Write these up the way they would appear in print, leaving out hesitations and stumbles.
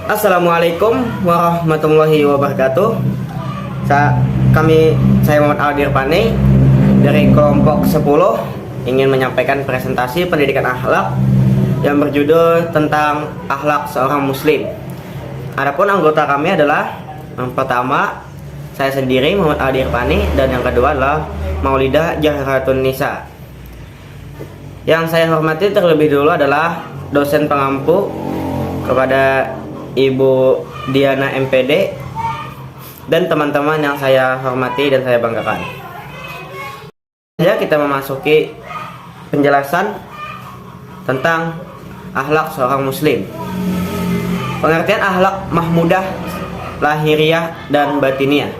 Assalamualaikum warahmatullahi wabarakatuh. Saya Muhammad Aldi Irfani dari kelompok 10 ingin menyampaikan presentasi pendidikan akhlak yang berjudul tentang akhlak seorang muslim. Adapun anggota kami adalah yang pertama saya sendiri Muhammad Aldi Irfani, dan yang kedua adalah Maulidah Jaharatun Nisa. Yang saya hormati terlebih dulu adalah dosen pengampu kepada Ibu Diana MPD dan teman-teman yang saya hormati dan saya banggakan. Ya, kita memasuki penjelasan tentang akhlak seorang muslim. Pengertian akhlak mahmudah, lahiriah, dan batiniah.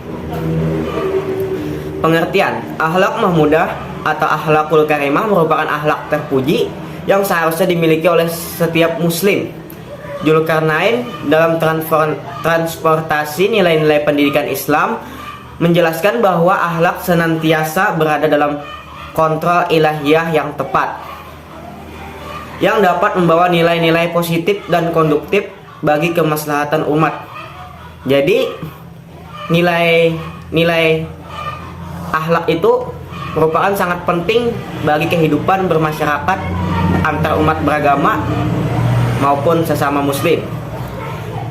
Pengertian akhlak mahmudah atau akhlakul karimah merupakan akhlak terpuji yang seharusnya dimiliki oleh setiap muslim. Zulkarnain dalam transportasi nilai-nilai pendidikan Islam menjelaskan bahwa akhlak senantiasa berada dalam kontrol ilahiyah yang tepat, yang dapat membawa nilai-nilai positif dan konduktif bagi kemaslahatan umat. Jadi nilai akhlak itu merupakan sangat penting bagi kehidupan bermasyarakat antar umat beragama maupun sesama muslim.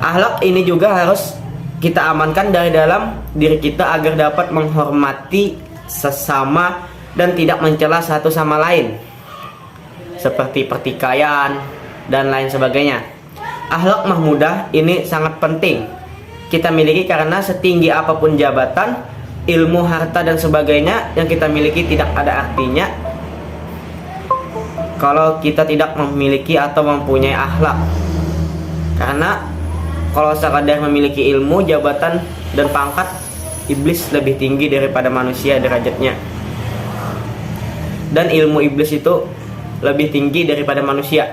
Akhlak ini juga harus kita amankan dari dalam diri kita agar dapat menghormati sesama dan tidak mencela satu sama lain, seperti pertikaian dan lain sebagainya. Akhlak mahmudah ini sangat penting kita miliki karena setinggi apapun jabatan, ilmu, harta, dan sebagainya yang kita miliki tidak ada artinya kalau kita tidak memiliki atau mempunyai akhlak. Karena kalau sekadar memiliki ilmu, jabatan, dan pangkat, iblis lebih tinggi daripada manusia derajatnya. Dan ilmu iblis itu lebih tinggi daripada manusia,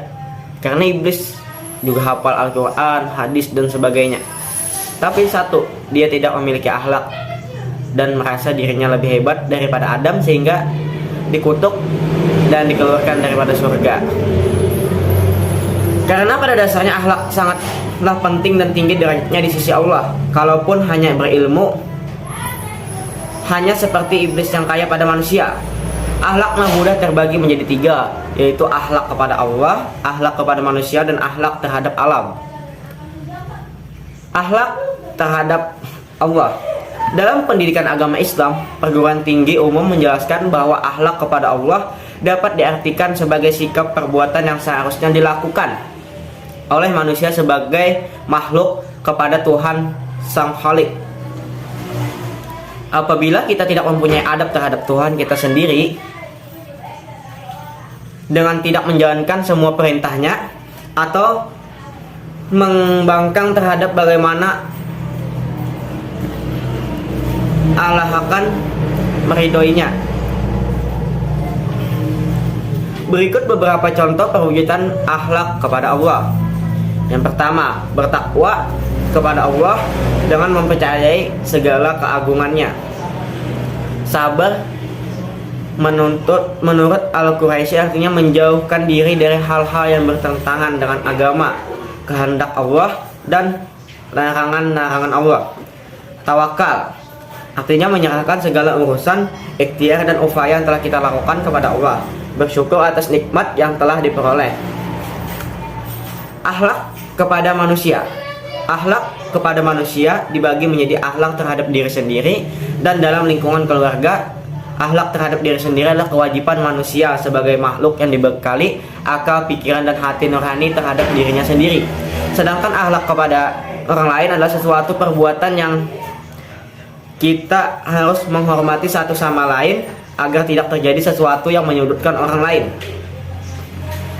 karena iblis juga hafal Al-Quran, hadis, dan sebagainya. Tapi satu, dia tidak memiliki akhlak dan merasa dirinya lebih hebat daripada Adam sehingga dikutuk dan dikeluarkan daripada surga. Karena pada dasarnya akhlak sangatlah penting dan tinggi derajatnya di sisi Allah. Kalaupun hanya berilmu, hanya seperti iblis yang kaya pada manusia. Akhlak mahmudah terbagi menjadi 3, yaitu akhlak kepada Allah, akhlak kepada manusia, dan akhlak terhadap alam. Akhlak terhadap Allah. Dalam pendidikan agama Islam, perguruan tinggi umum menjelaskan bahwa akhlak kepada Allah dapat diartikan sebagai sikap perbuatan yang seharusnya dilakukan oleh manusia sebagai makhluk kepada Tuhan Sang Khalik. Apabila kita tidak mempunyai adab terhadap Tuhan kita sendiri dengan tidak menjalankan semua perintahnya atau membangkang terhadap bagaimana Allah akan meridhoinya. Berikut beberapa contoh perwujudan akhlak kepada Allah. Yang pertama, bertakwa kepada Allah dengan mempercayai segala keagungannya. Sabar menurut Al-Quraisy artinya menjauhkan diri dari hal-hal yang bertentangan dengan agama, kehendak Allah, dan larangan-larangan Allah. Tawakal artinya menyerahkan segala urusan, ikhtiar, dan upaya yang telah kita lakukan kepada Allah, bersyukur atas nikmat yang telah diperoleh. Akhlak kepada manusia. Akhlak kepada manusia dibagi menjadi akhlak terhadap diri sendiri dan dalam lingkungan keluarga. Akhlak terhadap diri sendiri adalah kewajiban manusia sebagai makhluk yang dibekali akal, pikiran, dan hati nurani terhadap dirinya sendiri. Sedangkan akhlak kepada orang lain adalah sesuatu perbuatan yang kita harus menghormati satu sama lain agar tidak terjadi sesuatu yang menyudutkan orang lain.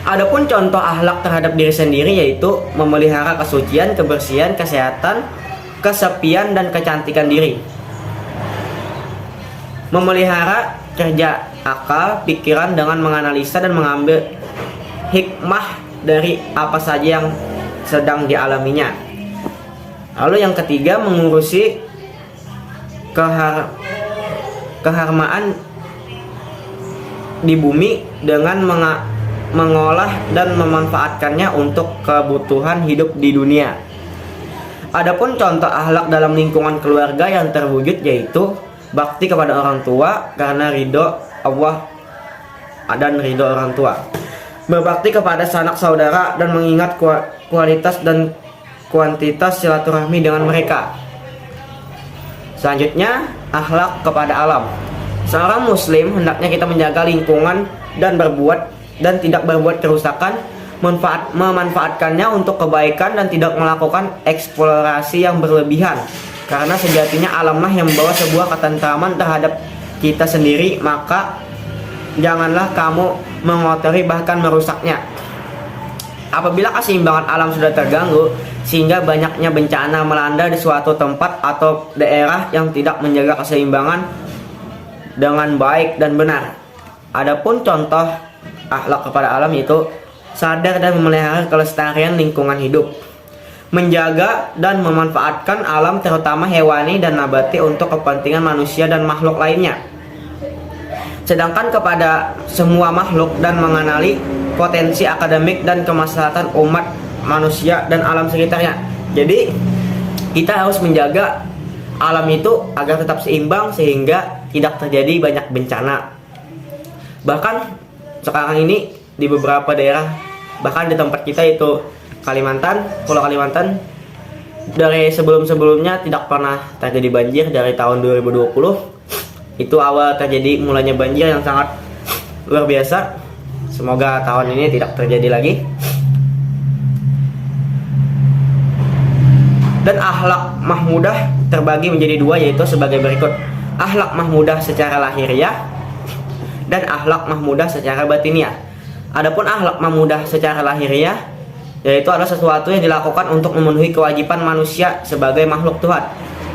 Adapun contoh akhlak terhadap diri sendiri yaitu memelihara kesucian, kebersihan, kesehatan, kesepian, dan kecantikan diri. Memelihara kerja akal, pikiran dengan menganalisa dan mengambil hikmah dari apa saja yang sedang dialaminya. Lalu yang ketiga, mengurusi keharmaan di bumi dengan mengolah dan memanfaatkannya untuk kebutuhan hidup di dunia. Adapun contoh akhlak dalam lingkungan keluarga yang terwujud yaitu bakti kepada orang tua karena ridho Allah dan ridho orang tua. Berbakti kepada sanak saudara dan mengingat kualitas dan kuantitas silaturahmi dengan mereka. Selanjutnya, akhlak kepada alam. Seorang muslim hendaknya kita menjaga lingkungan dan tidak berbuat kerusakan, memanfaatkannya untuk kebaikan dan tidak melakukan eksplorasi yang berlebihan. Karena sejatinya alamlah yang membawa sebuah ketentraman terhadap kita sendiri, maka janganlah kamu mengotori bahkan merusaknya. Apabila keseimbangan alam sudah terganggu sehingga banyaknya bencana melanda di suatu tempat atau daerah yang tidak menjaga keseimbangan dengan baik dan benar. Adapun contoh akhlak kepada alam yaitu sadar dan memelihara kelestarian lingkungan hidup, menjaga dan memanfaatkan alam terutama hewani dan nabati untuk kepentingan manusia dan makhluk lainnya. Sedangkan kepada semua makhluk dan mengenali potensi akademik dan kemaslahatan umat manusia dan alam sekitarnya. Jadi kita harus menjaga alam itu agar tetap seimbang sehingga tidak terjadi banyak bencana. Bahkan sekarang ini di beberapa daerah, bahkan di tempat kita itu Pulau Kalimantan, dari sebelumnya tidak pernah terjadi banjir. Dari tahun 2020 itu awal terjadi mulanya banjir yang sangat luar biasa. Semoga tahun ini tidak terjadi lagi. Dan akhlak mahmudah terbagi menjadi dua, yaitu sebagai berikut: akhlak mahmudah secara lahiriah dan akhlak mahmudah secara batiniah. Adapun akhlak mahmudah secara lahiriah yaitu adalah sesuatu yang dilakukan untuk memenuhi kewajiban manusia sebagai makhluk Tuhan,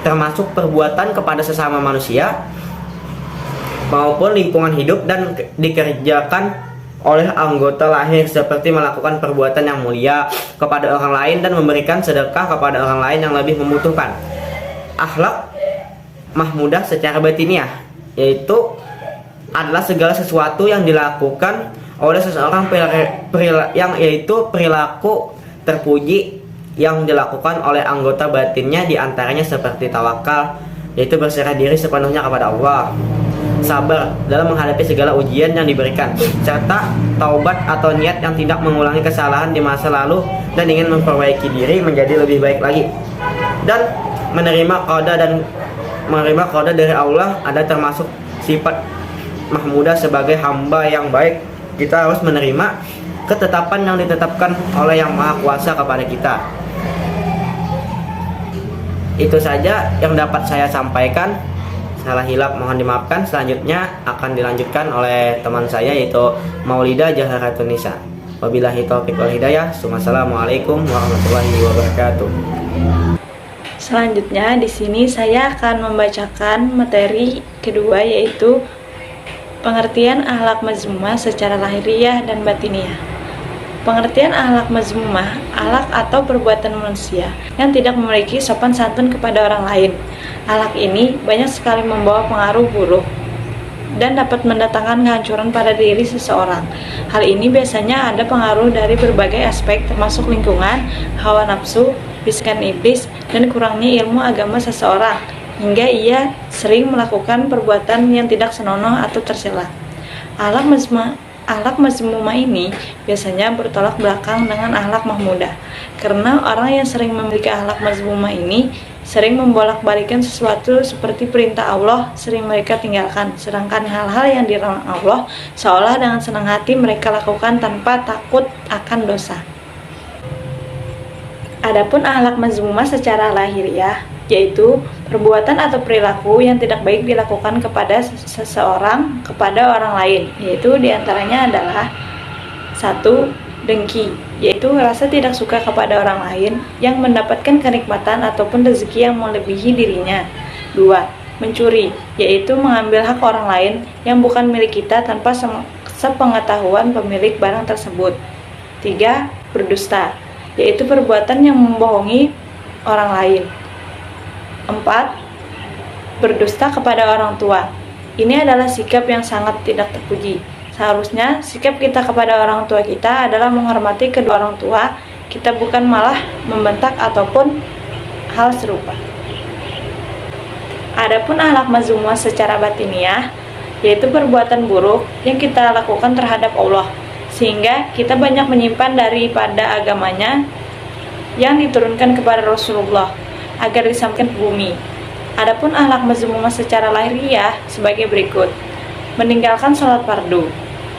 termasuk perbuatan kepada sesama manusia maupun lingkungan hidup, dan dikerjakan oleh anggota lahir seperti melakukan perbuatan yang mulia kepada orang lain dan memberikan sedekah kepada orang lain yang lebih membutuhkan. Akhlak mahmudah secara batiniah yaitu adalah segala sesuatu yang dilakukan oleh seseorang perilaku terpuji yang dilakukan oleh anggota batinnya, diantaranya seperti tawakal yaitu berserah diri sepenuhnya kepada Allah, sabar dalam menghadapi segala ujian yang diberikan, serta taubat atau niat yang tidak mengulangi kesalahan di masa lalu dan ingin memperbaiki diri menjadi lebih baik lagi, dan menerima qada dari Allah ada termasuk sifat mahmudah sebagai hamba yang baik. Kita harus menerima ketetapan yang ditetapkan oleh Yang Maha Kuasa kepada kita. Itu saja yang dapat saya sampaikan. Salah hilap mohon dimaafkan. Selanjutnya akan dilanjutkan oleh teman saya yaitu Maulida Jaharatun Nisa. Wabillahi taufiq wal hidayah. Wassalamualaikum warahmatullahi wabarakatuh. Selanjutnya di sini saya akan membacakan materi kedua, yaitu pengertian akhlak mazmumah secara lahiriah dan batiniah. Pengertian akhlak mazmumah, akhlak atau perbuatan manusia yang tidak memiliki sopan santun kepada orang lain. Akhlak ini banyak sekali membawa pengaruh buruk dan dapat mendatangkan kehancuran pada diri seseorang. Hal ini biasanya ada pengaruh dari berbagai aspek, termasuk lingkungan, hawa nafsu, bisikan iblis, dan kurangnya ilmu agama seseorang, hingga ia sering melakukan perbuatan yang tidak senonoh atau tercela. Akhlak mazmumah ini biasanya bertolak belakang dengan akhlak mahmudah, karena orang yang sering memiliki akhlak mazmumah ini sering membolak-balikan sesuatu seperti perintah Allah sering mereka tinggalkan, sedangkan hal-hal yang dilarang Allah seolah dengan senang hati mereka lakukan tanpa takut akan dosa. Adapun akhlak mazmumah secara lahiriah yaitu perbuatan atau perilaku yang tidak baik dilakukan kepada seseorang kepada orang lain, yaitu diantaranya adalah 1. Dengki, yaitu rasa tidak suka kepada orang lain yang mendapatkan kenikmatan ataupun rezeki yang melebihi dirinya. 2. Mencuri, yaitu mengambil hak orang lain yang bukan milik kita tanpa sepengetahuan pemilik barang tersebut. 3. Berdusta, yaitu perbuatan yang membohongi orang lain. 4. Berdusta kepada orang tua. Ini adalah sikap yang sangat tidak terpuji. Seharusnya sikap kita kepada orang tua kita adalah menghormati kedua orang tua kita, bukan malah membentak ataupun hal serupa. Adapun akhlak mazmumah secara batiniah, yaitu perbuatan buruk yang kita lakukan terhadap Allah, sehingga kita banyak menyimpan daripada agamanya yang diturunkan kepada Rasulullah agar disampaikan ke bumi. Adapun akhlak mazmumah secara lahiriah sebagai berikut: meninggalkan sholat fardu.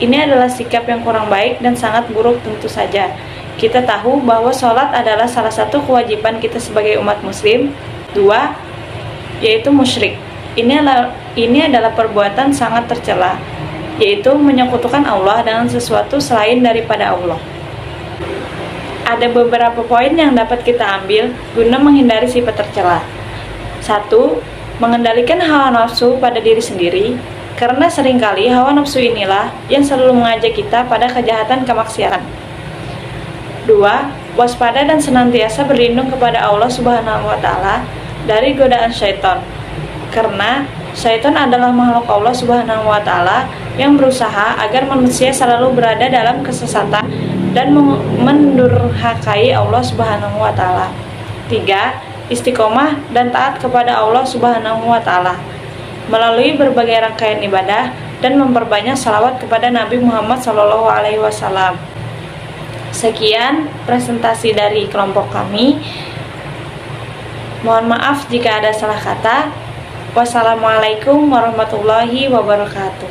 Ini adalah sikap yang kurang baik dan sangat buruk tentu saja. Kita tahu bahwa sholat adalah salah satu kewajiban kita sebagai umat muslim. 2. Yaitu musyrik. Ini adalah perbuatan sangat tercela, yaitu menyekutukan Allah dengan sesuatu selain daripada Allah. Ada beberapa poin yang dapat kita ambil guna menghindari sifat tercela. 1. Mengendalikan hawa nafsu pada diri sendiri, karena seringkali hawa nafsu inilah yang selalu mengajak kita pada kejahatan kemaksiatan. 2. Waspada dan senantiasa berlindung kepada Allah Subhanahu wa Ta'ala dari godaan syaitan, karena syaitan adalah makhluk Allah Subhanahu wa Ta'ala yang berusaha agar manusia selalu berada dalam kesesatan dan mendurhakai Allah Subhanahu wa Ta'ala. 3. Istiqomah dan taat kepada Allah Subhanahu wa Ta'ala melalui berbagai rangkaian ibadah dan memperbanyak salawat kepada Nabi Muhammad SAW. Sekian presentasi dari kelompok kami. Mohon maaf jika ada salah kata. Wassalamualaikum warahmatullahi wabarakatuh.